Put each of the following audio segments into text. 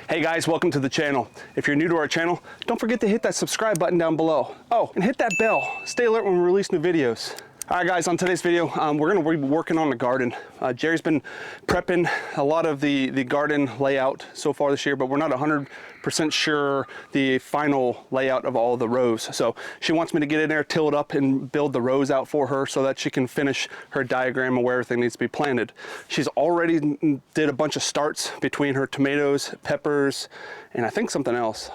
Hey guys, welcome to the channel. If you're new to our channel, don't forget to hit that subscribe button down below. Oh, and hit that bell. Stay alert when we release new videos. All right guys, on today's video, we're gonna be working on the garden. Jerry's been prepping a lot of the garden layout so far this year, but we're not 100% sure the final layout of all the rows. So she wants me to get in there, till it up, and build the rows out for her so that she can finish her diagram of where everything needs to be planted. She's already did a bunch of starts between her tomatoes, peppers, and I think something else.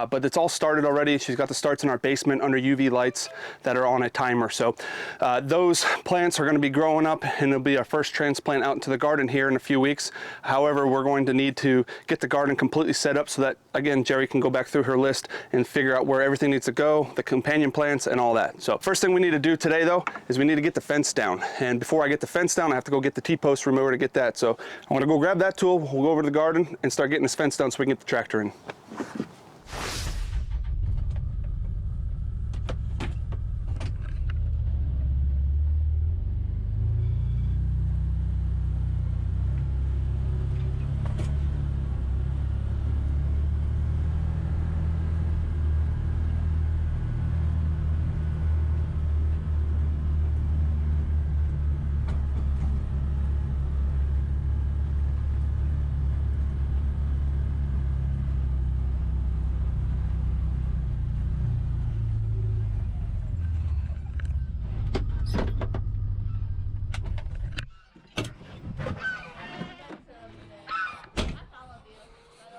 But it's all started already. She's got the starts in our basement under UV lights that are on a timer. So those plants are going to be growing up, and it'll be our first transplant out into the garden here in a few weeks. However, we're going to need to get the garden completely set up so that, again, Jerry can go back through her list and figure out where everything needs to go, the companion plants and all that. So first thing we need to do today though is we need to get the fence down. And before I get the fence down, I have to go get the T-post remover to get that. So I'm going to go grab that tool. We'll go over to the garden and start getting this fence down so we can get the tractor in.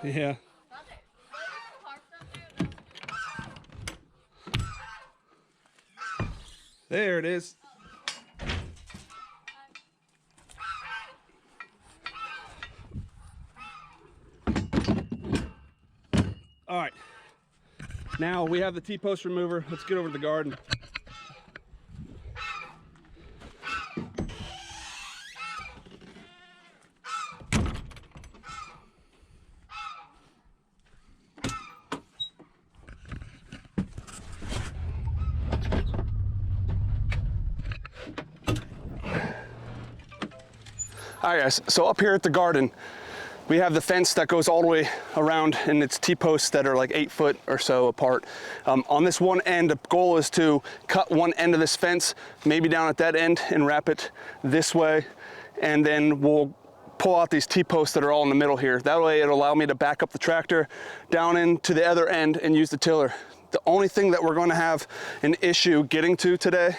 Yeah. There it is. All right. Now we have the T-post remover. Let's get over to the garden. All right guys, so up here at the garden, we have the fence that goes all the way around, and it's T-posts that are like 8 foot or so apart. On this one end, the goal is to cut one end of this fence, maybe down at that end, and wrap it this way. And then we'll pull out these T-posts that are all in the middle here. That way it'll allow me to back up the tractor down into the other end and use the tiller. The only thing that we're going to have an issue getting to today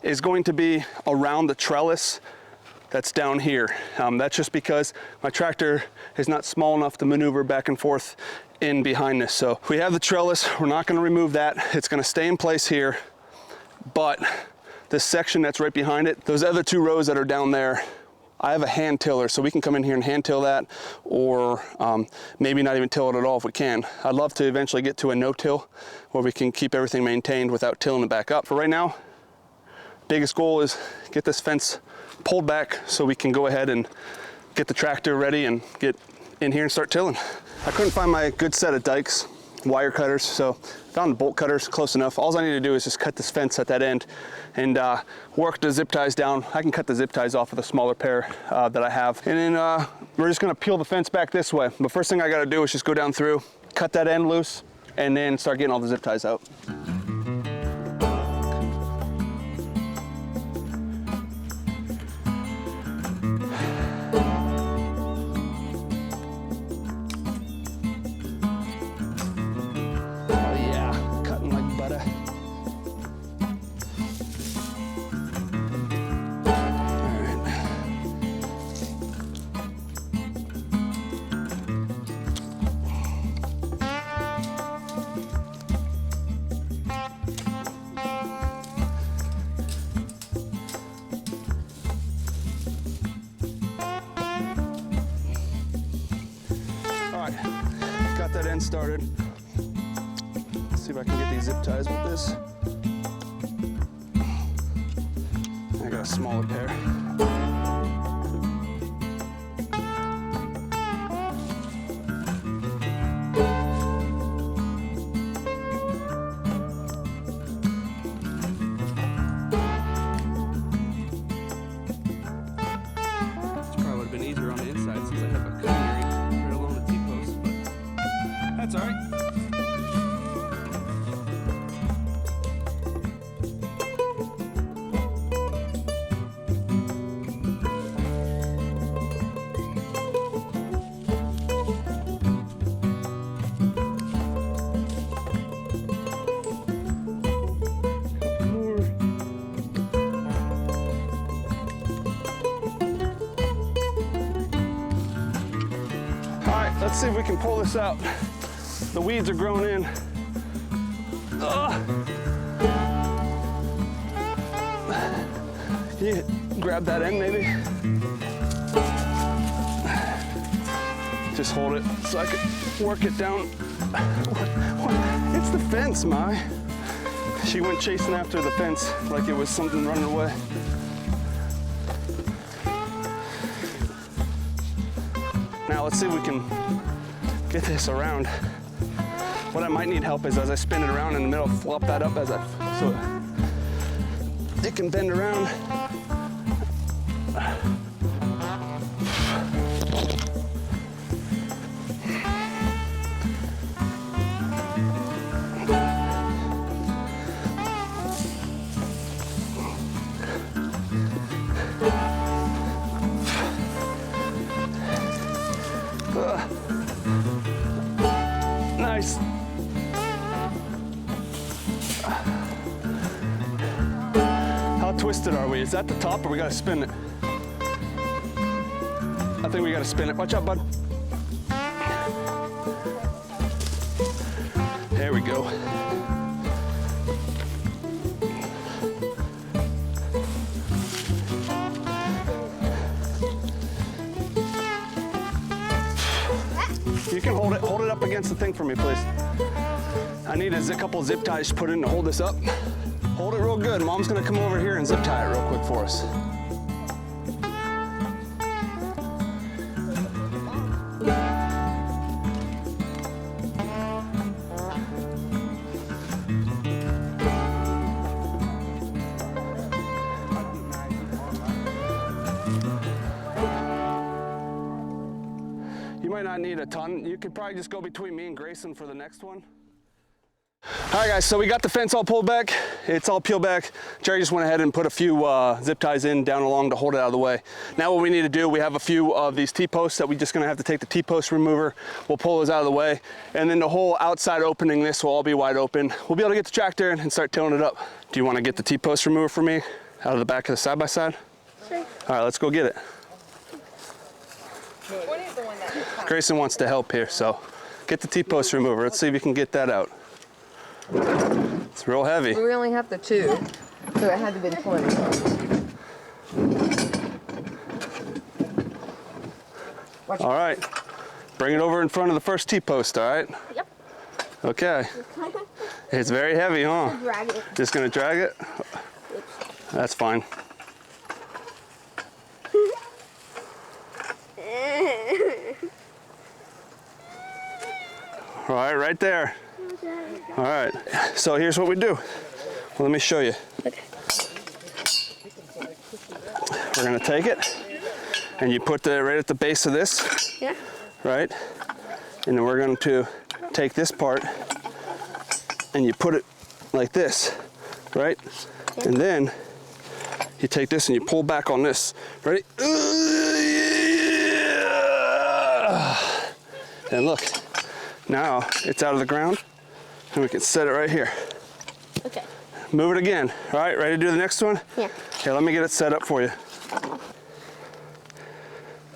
is going to be around the trellis that's down here. That's just because my tractor is not small enough to maneuver back and forth in behind this. So we have the trellis, we're not gonna remove that. It's gonna stay in place here, but this section that's right behind it, those other 2 rows that are down there, I have a hand tiller, so we can come in here and hand till that, or maybe not even till it at all if we can. I'd love to eventually get to a no-till where we can keep everything maintained without tilling it back up. For right now, biggest goal is get this fence pulled back so we can go ahead and get the tractor ready and get in here and start tilling. I couldn't find my good set of dikes, wire cutters, so found bolt cutters close enough. All I need to do is just cut this fence at that end and work the zip ties down. I can cut the zip ties off with a smaller pair that I have. And then we're just gonna peel the fence back this way. The first thing I gotta do is just go down through, cut that end loose, and then start getting all the zip ties out. Got that end started. Let's see if I can get these zip ties with this. I got a smaller pair. let's see if we can pull this out. The weeds are growing in. Can you grab that end maybe? Just hold it so I can work it down. It's the fence, Mai. She went chasing after the fence like it was something running away. Now let's see if we can get this around. What I might need help is as I spin it around in the middle, flop that up so it can bend around. Nice. How twisted are we? Is that the top or we gotta spin it? I think we gotta spin it. Watch out, bud. There we go. You can hold it up against the thing for me, please. I need a couple zip ties put in to hold this up. Hold it real good. Mom's gonna come over here and zip tie it real quick for us. You might not need a ton. You could probably just go between me and Grayson for the next one. All right, guys, so we got the fence all pulled back. It's all peeled back. Jerry just went ahead and put a few zip ties in down along to hold it out of the way. Now what we need to do, we have a few of these T-posts that we're just gonna have to take the T-post remover. We'll pull those out of the way. And then the whole outside opening, this will all be wide open. We'll be able to get the tractor in and start tilling it up. Do you wanna get the T-post remover for me out of the back of the side-by-side? Sure. All right, let's go get it. Grayson wants to help here, so get the T-post remover. Let's see if you can get that out. It's real heavy. We only have the two, so it had to be 20. All right, bring it over in front of the first T-post, all right? Yep. Okay. It's very heavy, huh? Drag it. Just gonna drag it? That's fine. All right, right there. All right, so here's what we do. Well, let me show you. Okay. We're gonna take it, and you put it right at the base of this. Yeah. Right? And then we're going to take this part, and you put it like this, right? Yeah. And then you take this and you pull back on this. Ready? And look, now it's out of the ground. And we can set it right here. Okay. Move it again. All right, ready to do the next one? Yeah. Okay, let me get it set up for you.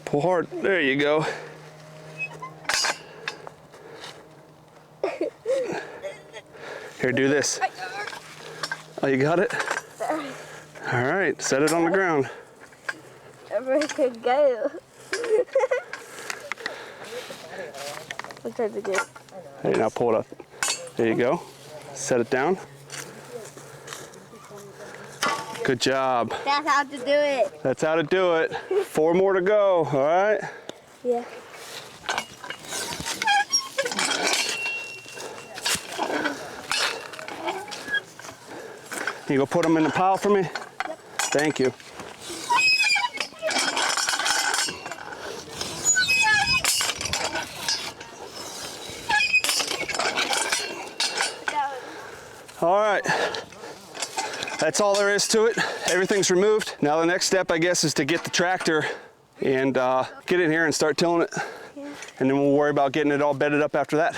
Pull hard. There you go. Here, do this. Oh, you got it? All right, set it on the ground. Where it could go. I'll try to get. Hey, now pull it up. There you go. Set it down. Good job. That's how to do it. That's how to do it. 4 more to go, all right? Yeah. Can you go put them in the pile for me? Yep. Thank you. All right, that's all there is to it. Everything's removed. Now the next step, I guess, is to get the tractor and get in here and start tilling it. Yeah. And then we'll worry about getting it all bedded up after that.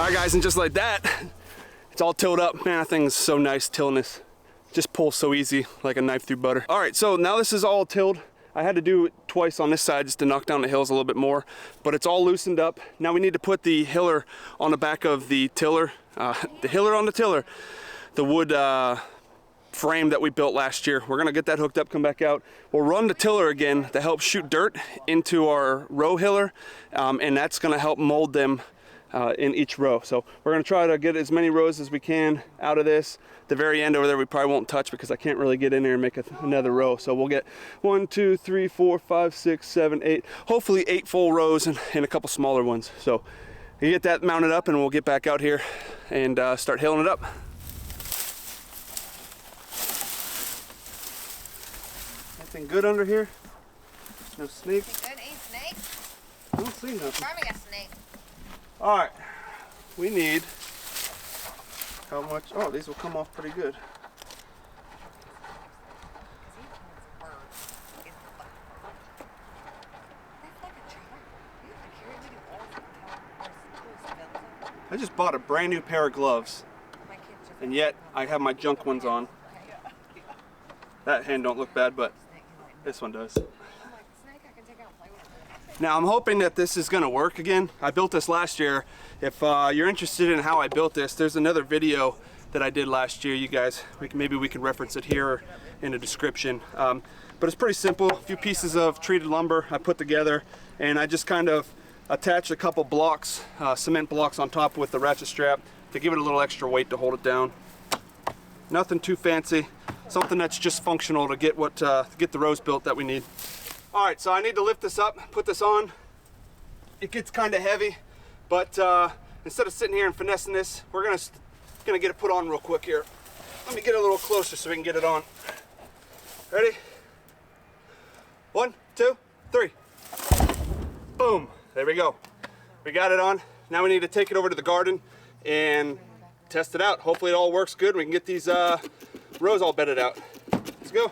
right, guys, and just like that, it's all tilled up. Man, that thing's so nice tilling this. Just pulls so easy, like a knife through butter. All right, so now this is all tilled. I had to do it twice on this side just to knock down the hills a little bit more, but it's all loosened up. Now we need to put the hiller on the back of the tiller, the hiller on the tiller, the wood frame that we built last year. We're gonna get that hooked up, come back out. We'll run the tiller again to help shoot dirt into our row hiller, and that's gonna help mold them in each row. So we're gonna try to get as many rows as we can out of this. The very end over there we probably won't touch because I can't really get in there and make another row. So we'll get 1, 2, 3, 4, 5, 6, 7, 8, hopefully 8 full rows and a couple smaller ones. So we get that mounted up and we'll get back out here and start hilling it up. Anything good under here? No snakes? Good, ain't snakes? I don't see nothing. Farming a snake. All right, we need, how much? Oh, these will come off pretty good. I just bought a brand new pair of gloves, and yet I have my junk ones on. That hand don't look bad, but this one does. Now I'm hoping that this is gonna work again. I built this last year. If you're interested in how I built this, there's another video that I did last year. You guys, maybe we can reference it here in the description. But it's pretty simple. A few pieces of treated lumber I put together, and I just kind of attached a couple blocks, cement blocks on top with the ratchet strap to give it a little extra weight to hold it down. Nothing too fancy. Something that's just functional to get the rows built that we need. All right, so I need to lift this up, put this on. It gets kind of heavy, but instead of sitting here and finessing this, we're gonna get it put on real quick here. Let me get a little closer so we can get it on. Ready? 1, 2, 3. Boom, there we go. We got it on. Now we need to take it over to the garden and test it out. Hopefully it all works good. We can get these rows all bedded out. Let's go.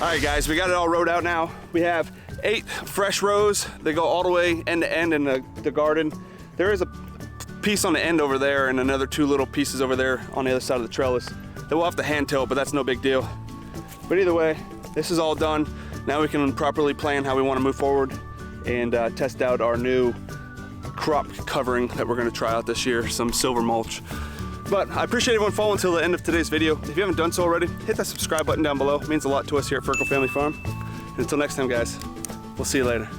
All right, guys, we got it all rowed out now. We have 8 fresh rows. They go all the way end to end in the garden. There is a piece on the end over there and another 2 little pieces over there on the other side of the trellis. Then we'll have to hand till it, but that's no big deal. But either way, this is all done. Now we can properly plan how we want to move forward and test out our new crop covering that we're going to try out this year, some silver mulch. But I appreciate everyone following until the end of today's video. If you haven't done so already, hit that subscribe button down below. It means a lot to us here at Ferko Family Farm. And until next time, guys, we'll see you later.